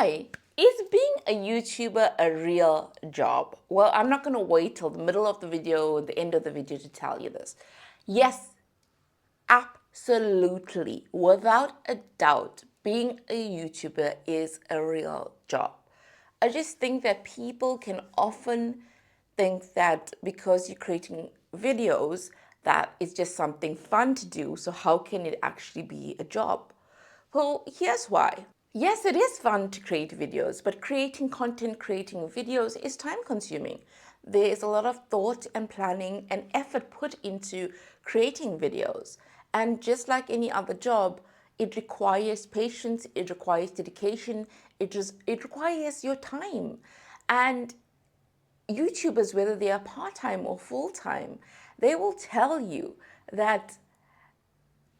Hi, is being a YouTuber a real job? Well, I'm not going to wait till the middle of the video or the end of the video to tell you this. Yes, absolutely, without a doubt, being a YouTuber is a real job. I just think that people can often think that because you're creating videos, that it's just something fun to do. So how can it actually be a job? Well, here's why. Yes, it is fun to create videos, but creating content, creating videos is time consuming. There is a lot of thought and planning and effort put into creating videos. And just like any other job, it requires patience, it requires dedication, it requires your time. And YouTubers, whether they are part-time or full-time, they will tell you that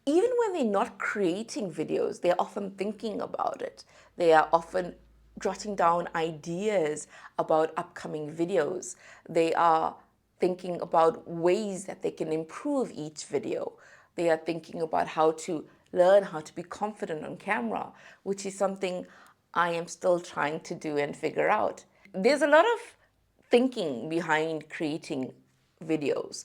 even when they're not creating videos, they're often thinking about it. They are often jotting down ideas about upcoming videos. They are thinking about ways that they can improve each video. They are thinking about how to learn how to be confident on camera, which is something I am still trying to do and figure out. There's a lot of thinking behind creating videos.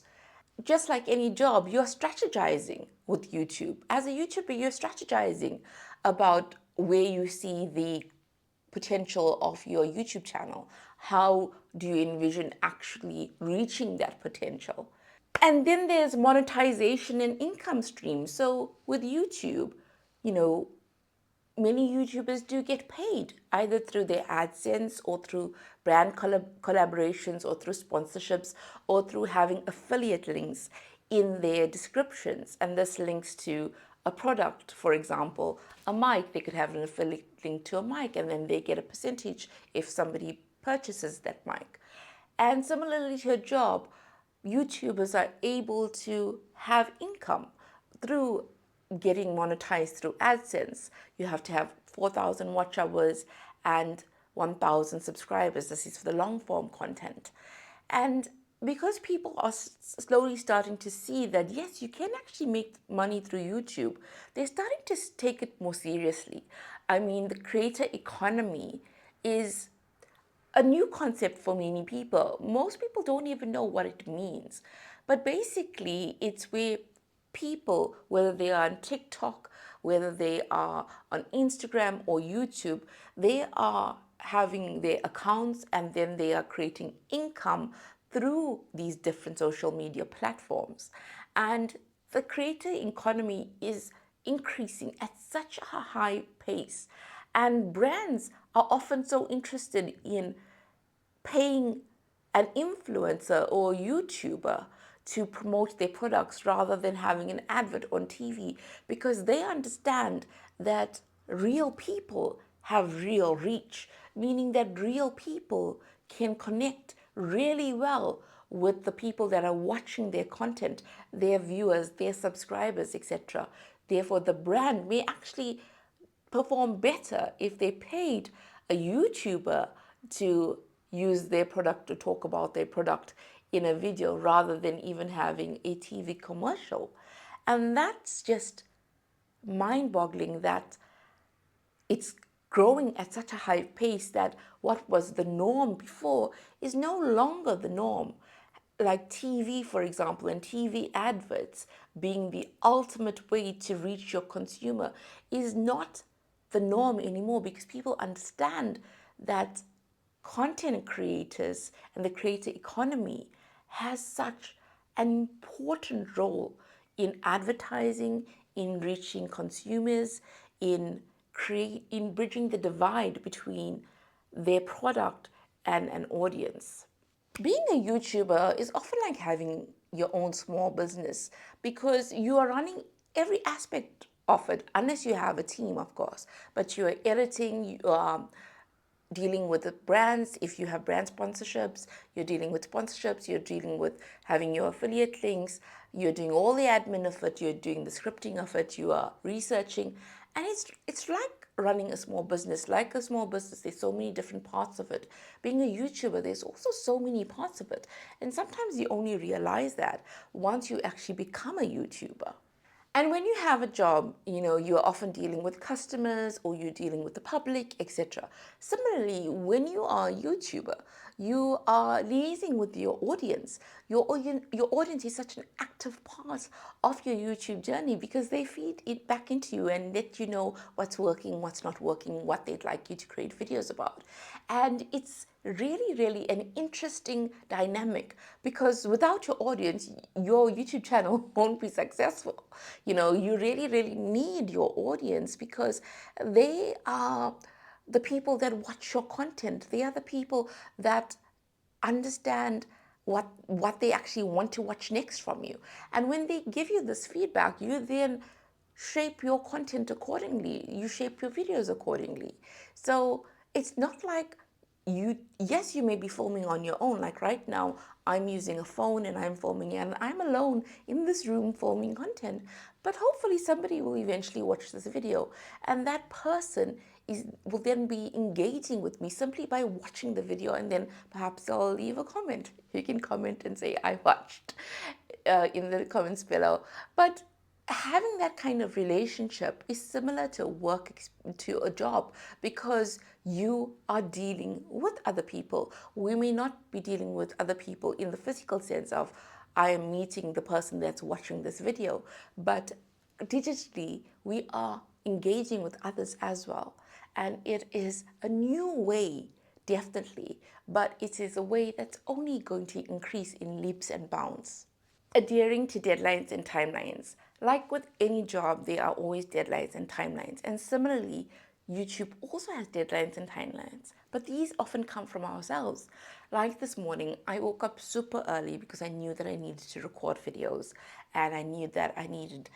Just like any job, you're strategizing with YouTube. As a YouTuber, you're strategizing about where you see the potential of your YouTube channel. How do you envision actually reaching that potential? And then there's monetization and income streams. So with YouTube, you know, many YouTubers do get paid either through their AdSense or through brand collaborations or through sponsorships or through having affiliate links in their descriptions. And this links to a product, for example, a mic. They could have an affiliate link to a mic and then they get a percentage if somebody purchases that mic. And similarly to a job, YouTubers are able to have income through getting monetized through AdSense. You have to have 4,000 watch hours and 1,000 subscribers. This is for the long form content. And because people are slowly starting to see that, yes, you can actually make money through YouTube, they're starting to take it more seriously. I mean, the creator economy is a new concept for many people. Most people don't even know what it means. But basically, it's where people, whether they are on TikTok, whether they are on Instagram or YouTube, they are having their accounts and then they are creating income through these different social media platforms. And the creator economy is increasing at such a high pace. And brands are often so interested in paying an influencer or YouTuber to promote their products rather than having an advert on TV because they understand that real people have real reach, meaning that real people can connect really well with the people that are watching their content, their viewers, their subscribers, etc. Therefore, the brand may actually perform better if they paid a YouTuber to use their product to talk about their product in a video rather than even having a TV commercial. And that's just mind-boggling that it's growing at such a high pace that what was the norm before is no longer the norm. Like TV, for example, and TV adverts being the ultimate way to reach your consumer is not the norm anymore because people understand that content creators and the creator economy has such an important role in advertising, in reaching consumers, in bridging the divide between their product and an audience. Being a YouTuber is often like having your own small business because you are running every aspect of it, unless you have a team, of course. But you are editing, you are dealing with the brands. If you have brand sponsorships, you're dealing with sponsorships, you're dealing with having your affiliate links, you're doing all the admin of it, you're doing the scripting of it, you are researching. And it's like running a small business. Like a small business, there's so many different parts of it. Being a YouTuber, there's also so many parts of it. And sometimes you only realize that once you actually become a YouTuber. And when you have a job, you're often dealing with customers or you're dealing with the public, etc. Similarly, when you are a YouTuber, you are liaising with your audience. Your audience is such an active part of your YouTube journey because they feed it back into you and let you know what's working, what's not working, what they'd like you to create videos about. And it's really, really an interesting dynamic because without your audience, your YouTube channel won't be successful. You really, really need your audience because they are the people that watch your content. They are the people that understand what they actually want to watch next from you. And when they give you this feedback, you then shape your content accordingly. You shape your videos accordingly. So it's not like yes, you may be filming on your own. Like right now, I'm using a phone and I'm filming and I'm alone in this room filming content. But hopefully somebody will eventually watch this video and that person will then be engaging with me simply by watching the video, and then perhaps they'll leave a comment. You can comment and say, I watched in the comments below. But having that kind of relationship is similar to to a job because you are dealing with other people. We may not be dealing with other people in the physical sense of I am meeting the person that's watching this video, but digitally we are engaging with others as well. And it is a new way, definitely, but it is a way that's only going to increase in leaps and bounds. Adhering to deadlines and timelines. Like with any job, there are always deadlines and timelines. And similarly, YouTube also has deadlines and timelines, but these often come from ourselves. Like this morning, I woke up super early because I knew that I needed to record videos and I knew that I needed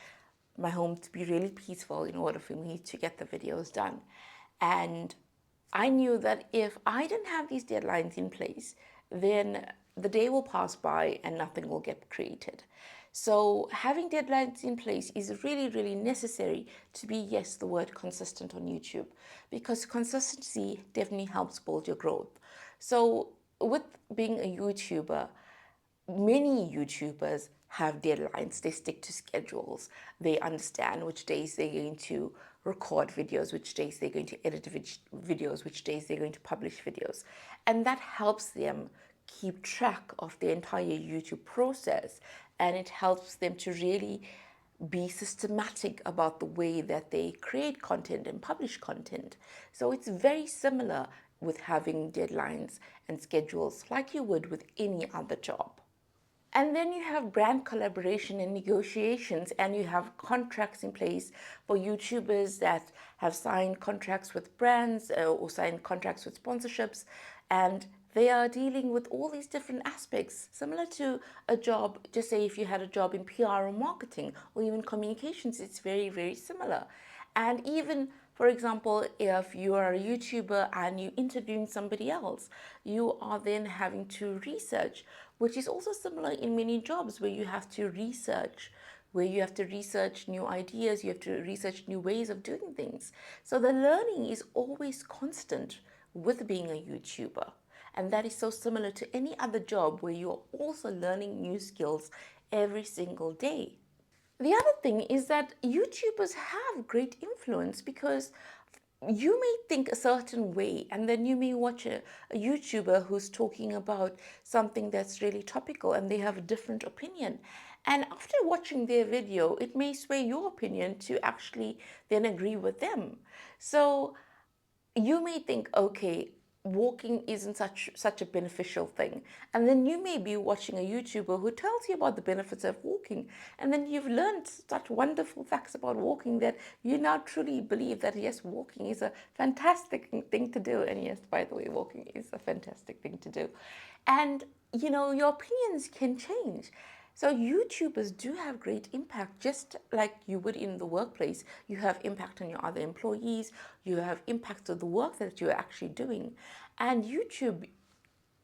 my home to be really peaceful in order for me to get the videos done. And I knew that if I didn't have these deadlines in place, then the day will pass by and nothing will get created. So having deadlines in place is really, really necessary to be, yes, the word consistent on YouTube, because consistency definitely helps build your growth. So with being a YouTuber, many YouTubers have deadlines. They stick to schedules. They understand which days they're going to record videos, which days they're going to edit videos, which days they're going to publish videos. And that helps them keep track of the entire YouTube process. And it helps them to really be systematic about the way that they create content and publish content. So it's very similar with having deadlines and schedules like you would with any other job. And then you have brand collaboration and negotiations, and you have contracts in place for YouTubers that have signed contracts with brands or signed contracts with sponsorships, and they are dealing with all these different aspects, similar to a job. Just say if you had a job in PR or marketing or even communications, it's very, very similar. And even, for example, if you are a YouTuber and you're interviewing somebody else, you are then having to research, which is also similar in many jobs where you have to research, where you have to research new ideas, you have to research new ways of doing things. So the learning is always constant with being a YouTuber. And that is so similar to any other job where you're also learning new skills every single day. The other thing is that YouTubers have great influence because you may think a certain way and then you may watch a YouTuber who's talking about something that's really topical and they have a different opinion. And after watching their video, it may sway your opinion to actually then agree with them. So you may think, okay, walking isn't such a beneficial thing, and then you may be watching a YouTuber who tells you about the benefits of walking, and then you've learned such wonderful facts about walking that you now truly believe that yes, walking is a fantastic thing to do. And yes, by the way, walking is a fantastic thing to do. And your opinions can change. So YouTubers do have great impact, just like you would in the workplace. You have impact on your other employees, you have impact on the work that you're actually doing. And YouTube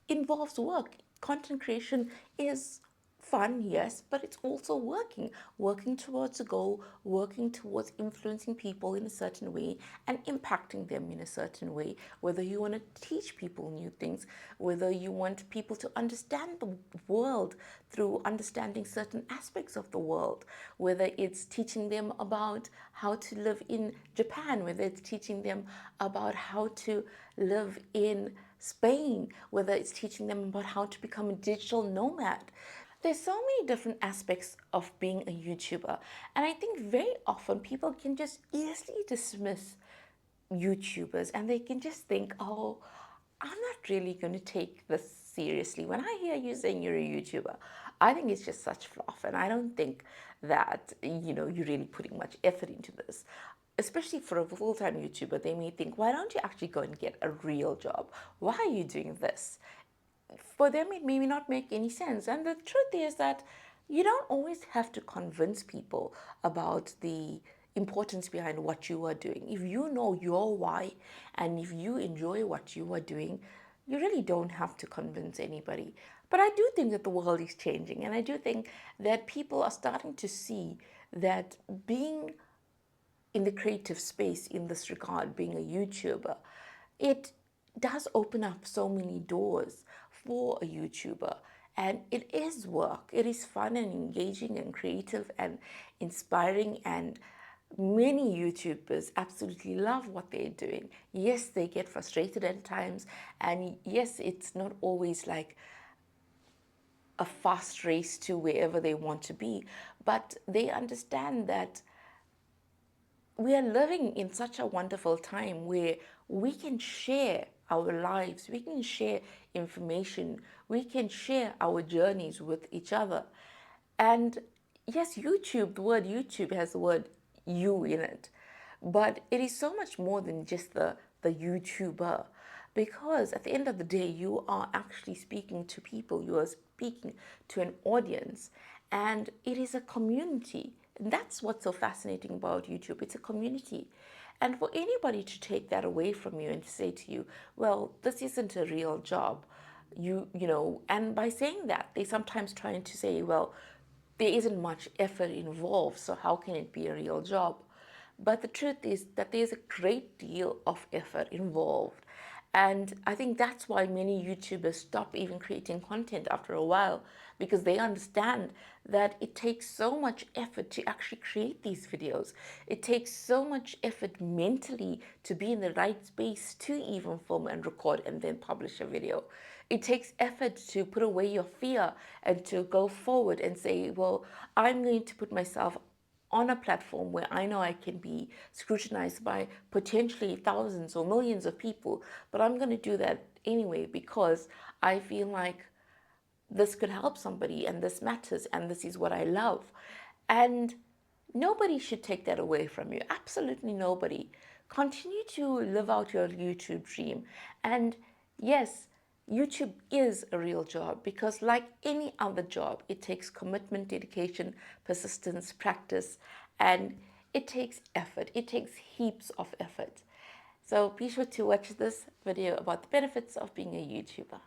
involves work. Content creation is fun, yes, but it's also working towards a goal, working towards influencing people in a certain way and impacting them in a certain way. Whether you want to teach people new things, whether you want people to understand the world through understanding certain aspects of the world, whether it's teaching them about how to live in Japan, whether it's teaching them about how to live in Spain, whether it's teaching them about how to become a digital nomad. There's so many different aspects of being a YouTuber, and I think very often people can just easily dismiss YouTubers and they can just think, oh, I'm not really going to take this seriously. When I hear you saying you're a YouTuber, I think it's just such fluff, and I don't think that you're really putting much effort into this. Especially for a full-time YouTuber, they may think, why don't you actually go and get a real job? Why are you doing this? For them it may not make any sense. And the truth is that you don't always have to convince people about the importance behind what you are doing. If you know your why and if you enjoy what you are doing, you really don't have to convince anybody. But I do think that the world is changing, and I do think that people are starting to see that being in the creative space in this regard, being a YouTuber, it does open up so many doors for a YouTuber. And it is work. It is fun and engaging and creative and inspiring. And many YouTubers absolutely love what they're doing. Yes, they get frustrated at times. And yes, it's not always like a fast race to wherever they want to be. But they understand that we are living in such a wonderful time where we can share our lives, we can share information, we can share our journeys with each other. And yes, YouTube, the word YouTube has the word you in it, but it is so much more than just the YouTuber. Because at the end of the day, you are actually speaking to people, you are speaking to an audience, and it is a community. And that's what's so fascinating about YouTube. It's a community. And for anybody to take that away from you and to say to you, well, this isn't a real job, and by saying that, they sometimes trying to say, well, there isn't much effort involved, so how can it be a real job? But the truth is that there's a great deal of effort involved. And I think that's why many YouTubers stop even creating content after a while, because they understand that it takes so much effort to actually create these videos. It takes so much effort mentally to be in the right space to even film and record and then publish a video. It takes effort to put away your fear and to go forward and say, well, I'm going to put myself on a platform where I know I can be scrutinized by potentially thousands or millions of people, but I'm going to do that anyway because I feel like this could help somebody and this matters and this is what I love. And nobody should take that away from you. Absolutely nobody. Continue to live out your YouTube dream. And yes, YouTube is a real job because, like any other job, it takes commitment, dedication, persistence, practice, and it takes effort. It takes heaps of effort. So be sure to watch this video about the benefits of being a YouTuber.